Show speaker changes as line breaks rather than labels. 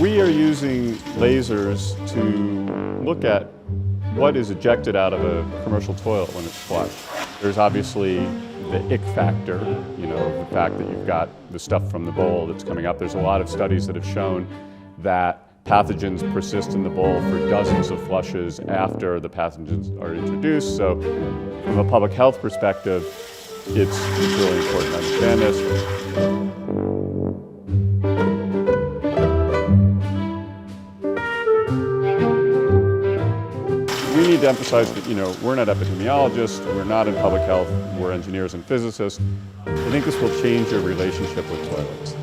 We are using lasers to look at what is ejected out of a commercial toilet when it's flushed. There's obviously the ick factor, the fact that you've got the stuff from the bowl that's coming up. There's a lot of studies that have shown that pathogens persist in the bowl for dozens of flushes after the pathogens are introduced. So from a public health perspective, it's really important to understand this. We need to emphasize that, we're not epidemiologists, we're not in public health, we're engineers and physicists. I think this will change your relationship with toilets.